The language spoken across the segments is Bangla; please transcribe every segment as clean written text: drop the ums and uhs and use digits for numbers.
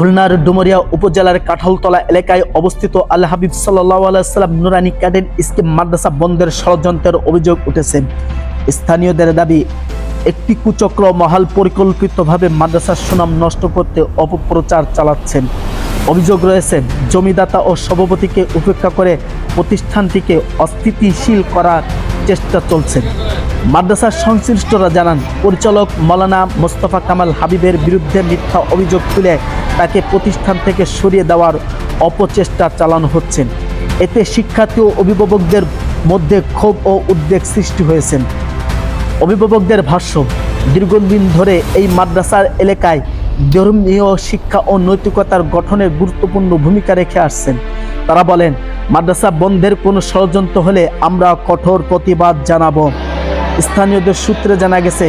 খুলনার ডুমুরিয়া উপজেলার কাঠালতলা এলাকায় অবস্থিত আল হাবিব সাল্লাল্লাহু আলাইহি ওয়াসাল্লাম নুরানি ক্যাডেট স্কিম মাদ্রাসা বন্ধের ষড়যন্ত্রের অভিযোগ উঠেছে। স্থানীয়দের দাবি, একটি কুচক্র মহল পরিকল্পিতভাবে মাদ্রাসার সুনাম নষ্ট করতে অপপ্রচার চালাচ্ছেন। অভিযোগ রয়েছে, জমিদাতা ও সভাপতিকে উপেক্ষা করে প্রতিষ্ঠানটিকে অস্থিতিশীল করার চেষ্টা চলছে। মাদ্রাসার সংশ্লিষ্টরা জানান, পরিচালক মাওলানা মোস্তফা কামাল হাবিবের বিরুদ্ধে মিথ্যা অভিযোগ তুলে তাকে প্রতিষ্ঠান থেকে সরিয়ে দেওয়ার অপচেষ্টা চালানো হচ্ছে। এতে শিক্ষার্থী ও অভিভাবকদের মধ্যে ক্ষোভ ও উদ্বেগ সৃষ্টি হয়েছে। অভিভাবকদের ভাষ্য, দীর্ঘদিন ধরে এই মাদ্রাসার এলাকায় ধর্মীয় শিক্ষা ও নৈতিকতার গঠনে গুরুত্বপূর্ণ ভূমিকা রেখে আসছেন। তারা বলেন, মাদ্রাসা বন্ধের কোনো ষড়যন্ত্র হলে আমরা কঠোর প্রতিবাদ জানাবো। স্থানীয়দের সূত্রে জানা গেছে,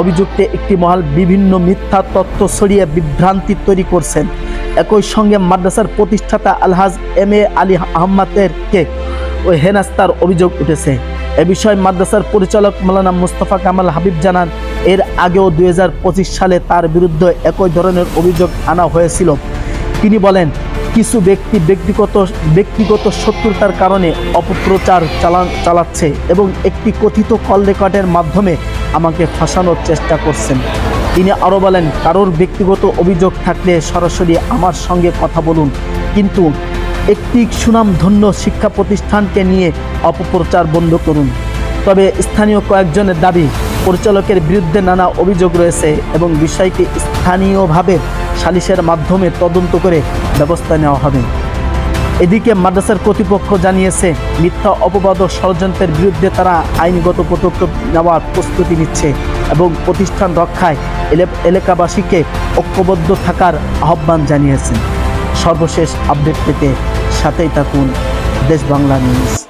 অভিযুক্ত একটি মহল বিভিন্ন মিথ্যা তথ্য ছড়িয়ে বিভ্রান্তি তৈরি করছেন। একই সঙ্গে মাদ্রাসার প্রতিষ্ঠাতা আলহাজ এম.এ. আলী আহমদকে হেনস্থার অভিযোগ উঠেছে। এ বিষয়ে মাদ্রাসার পরিচালক মাওলানা মোস্তফা কামাল হাবিব জানান, এর আগেও 2025 সালে তার বিরুদ্ধে একই ধরনের অভিযোগ আনা হয়েছিল। তিনি বলেন, কিছু ব্যক্তিগত শত্রুতার কারণে অপপ্রচার চালাচ্ছে এবং একটি কথিত কল রেকর্ডের মাধ্যমে আমাকে ফাঁসানোর চেষ্টা করছেন। তিনি আরও বলেন, কারোর ব্যক্তিগত অভিযোগ থাকলে সরাসরি আমার সঙ্গে কথা বলুন, কিন্তু একটি সুনামধন্য শিক্ষা প্রতিষ্ঠানকে নিয়ে অপপ্রচার বন্ধ করুন। তবে স্থানীয় কয়েকজনের দাবি, পরিচালকের বিরুদ্ধে নানা অভিযোগ রয়েছে এবং বিষয়টি স্থানীয়ভাবে সালিশের মাধ্যমে তদন্ত করে ব্যবস্থা নেওয়া হবে। এদিকে মাদ্রাসার কর্তৃপক্ষ জানিয়েছে, মিথ্যা অপবাদ ও ষড়যন্ত্রের বিরুদ্ধে তারা আইনগত পদক্ষেপ নেওয়ার প্রস্তুতি নিচ্ছে এবং প্রতিষ্ঠান রক্ষায় এলাকাবাসীকে ঐক্যবদ্ধ থাকার আহ্বান জানিয়েছেন। সর্বশেষ আপডেট পেতে সাথেই থাকুন দেশ বাংলা নিউজ।